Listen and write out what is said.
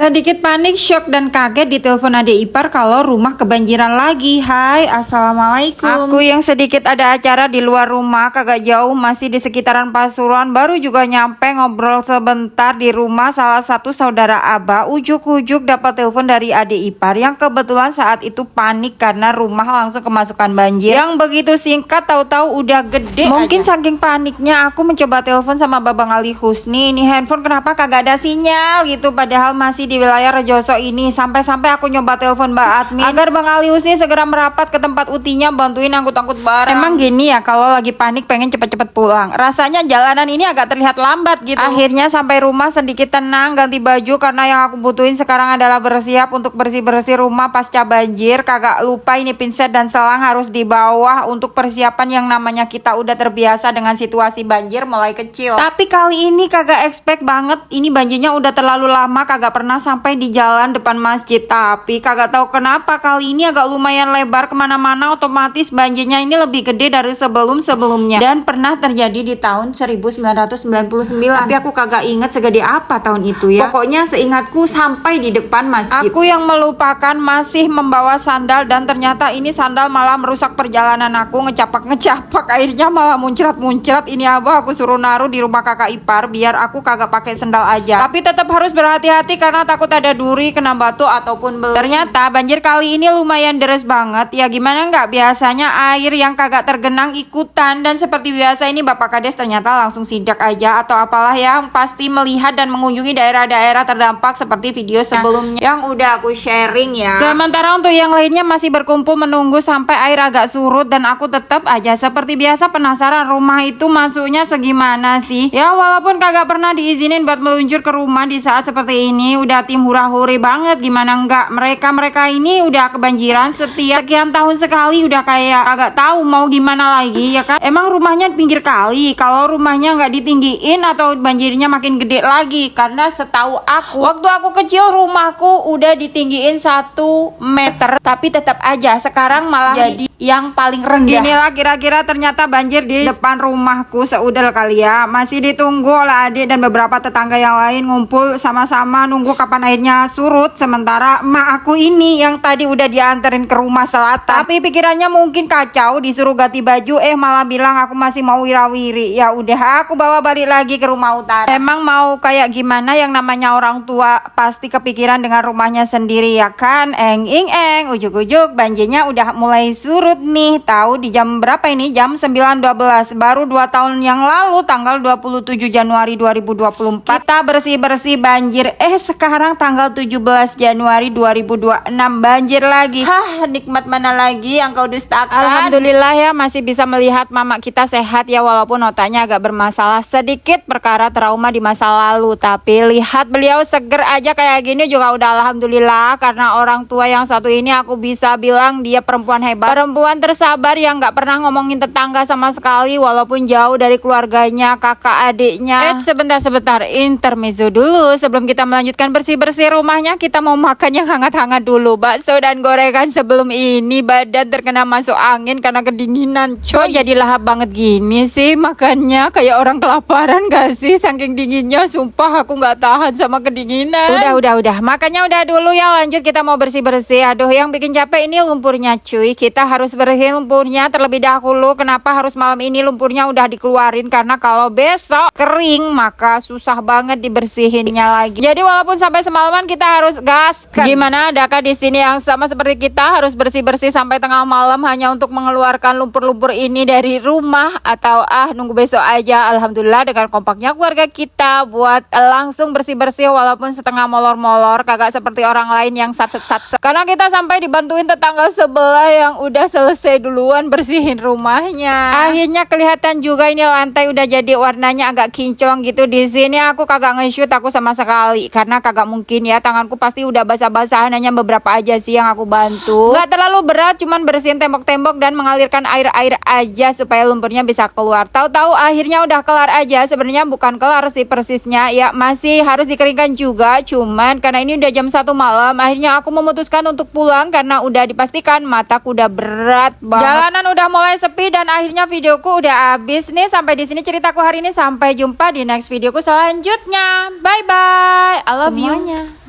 Sedikit panik, syok, dan kaget ditelepon adik ipar kalau rumah kebanjiran lagi. Hai, assalamualaikum. Aku yang sedikit ada acara di luar rumah, kagak jauh, masih di sekitaran Pasuruan. Baru juga nyampe, ngobrol sebentar di rumah salah satu saudara Abah. Ujuk-ujuk dapat telepon dari adik ipar yang kebetulan saat itu panik karena rumah langsung kemasukan banjir. Yang begitu singkat, tahu-tahu udah gede. Mungkin saking paniknya aku mencoba telepon sama Babang Ali Husni. Ini handphone kenapa kagak ada sinyal gitu, padahal masih di wilayah Rejoso ini. Sampai-sampai aku nyoba telepon Mbak Admin agar Bang Ali Husni segera merapat ke tempat utinya bantuin angkut-angkut barang. Emang gini ya, kalau lagi panik pengen cepet-cepet pulang. Rasanya jalanan ini agak terlihat lambat gitu. Akhirnya sampai rumah sedikit tenang, ganti baju karena yang aku butuhin sekarang adalah bersiap untuk bersih-bersih rumah pasca banjir. Kagak lupa ini pinset dan selang harus di bawah untuk persiapan yang namanya kita udah terbiasa dengan situasi banjir mulai kecil. Tapi kali ini kagak expect banget, ini banjirnya udah terlalu lama, kagak pernah sampai di jalan depan masjid. Tapi kagak tahu kenapa kali ini agak lumayan lebar kemana-mana, otomatis banjirnya ini lebih gede dari sebelum-sebelumnya. Dan pernah terjadi di tahun 1999. Tapi aku kagak inget segede apa tahun itu ya. Pokoknya seingatku sampai di depan masjid. Aku yang melupakan masih membawa sandal dan ternyata ini sandal malah merusak perjalanan aku. Ngecapak akhirnya malah muncrat. Ini Abah aku suruh naruh di rumah kakak ipar biar aku kagak pakai sandal aja. Tapi tetap harus berhati-hati karena takut ada duri, kena batu ataupun beling. Ternyata banjir kali ini lumayan deres banget. Ya gimana nggak, biasanya air yang kagak tergenang ikutan. Dan seperti biasa ini Bapak Kades ternyata langsung sidak aja atau apalah ya, pasti melihat dan mengunjungi daerah-daerah terdampak seperti video sebelumnya yang udah aku sharing ya. Sementara untuk yang lainnya masih berkumpul menunggu sampai air agak surut. Dan aku tetap aja seperti biasa penasaran rumah itu masuknya segimana sih. Ya walaupun kagak pernah diizinin buat meluncur ke rumah di saat seperti ini, udah tim hura-huri banget, gimana enggak. Mereka ini udah kebanjiran setiap sekian tahun sekali, udah kayak agak tahu mau gimana lagi ya kan. Emang rumahnya pinggir kali, kalau rumahnya nggak ditinggiin atau banjirnya makin gede lagi. Karena setahu aku, waktu aku kecil rumahku udah ditinggiin 1 meter, tapi tetap aja sekarang malah jadi yang paling rendah. Inilah kira-kira ternyata banjir di depan rumahku seudel kali ya. Masih ditunggu oleh adik dan beberapa tetangga yang lain, ngumpul sama-sama nunggu kapan airnya surut. Sementara emak aku ini yang tadi udah dianterin ke rumah selatan, tapi pikirannya mungkin kacau, disuruh ganti baju malah bilang aku masih mau wirawiri. Ya udah aku bawa balik lagi ke rumah utara. Emang mau kayak gimana, yang namanya orang tua pasti kepikiran dengan rumahnya sendiri ya kan. Ujuk-ujuk banjirnya udah mulai surut nih. Tahu di jam berapa ini? Jam 9.12. Baru 2 tahun yang lalu tanggal 27 Januari 2024 kita bersih-bersih banjir. Sekarang tanggal 17 Januari 2026 banjir lagi. Nikmat mana lagi yang kau dustakan? Alhamdulillah ya masih bisa melihat mama kita sehat ya, walaupun otaknya agak bermasalah sedikit perkara trauma di masa lalu. Tapi lihat beliau seger aja kayak gini juga udah alhamdulillah. Karena orang tua yang satu ini aku bisa bilang dia perempuan hebat, perempuan tersabar yang gak pernah ngomongin tetangga sama sekali walaupun jauh dari keluarganya, kakak adiknya. Sebentar, intermezzo dulu. Sebelum kita melanjutkan bersih-bersih rumahnya, kita mau makan yang hangat-hangat dulu, bakso dan gorengan. Sebelum ini badan terkena masuk angin karena kedinginan. Kok jadi lahap banget gini sih makannya, kayak orang kelaparan gak sih saking dinginnya. Sumpah aku gak tahan sama kedinginan. Udah makannya udah dulu ya, lanjut kita mau bersih-bersih. Aduh yang bikin capek ini lumpurnya cuy. Kita harus bersihin lumpurnya terlebih dahulu. Kenapa harus malam ini lumpurnya udah dikeluarin? Karena kalau besok kering maka susah banget dibersihinnya lagi. Jadi walaupun sampai semalaman kita harus gaskan. Gimana, adakah di sini yang sama seperti kita harus bersih-bersih sampai tengah malam hanya untuk mengeluarkan lumpur-lumpur ini dari rumah? Atau nunggu besok aja? Alhamdulillah dengan kompaknya keluarga kita buat langsung bersih-bersih walaupun setengah molor-molor, kagak seperti orang lain yang satset. Karena kita sampai dibantuin tetangga sebelah yang udah selesai duluan bersihin rumahnya. Akhirnya kelihatan juga ini lantai udah jadi warnanya agak kinclong gitu. Di sini aku kagak nge-shoot aku sama sekali karena kagak mungkin ya, tanganku pasti udah basah-basahan. Hanya beberapa aja sih yang aku bantu. Nggak terlalu berat, cuman bersihin tembok-tembok dan mengalirkan air-air aja supaya lumpurnya bisa keluar. Tahu-tahu akhirnya udah kelar aja. Sebenarnya bukan kelar sih persisnya ya, masih harus dikeringkan juga. Cuman karena ini udah jam 1 malam, akhirnya aku memutuskan untuk pulang karena udah dipastikan mataku udah berat banget. Jalanan udah mulai sepi dan akhirnya videoku udah habis nih. Sampai di sini ceritaku hari ini. Sampai jumpa di next videoku selanjutnya. Bye bye. I love you.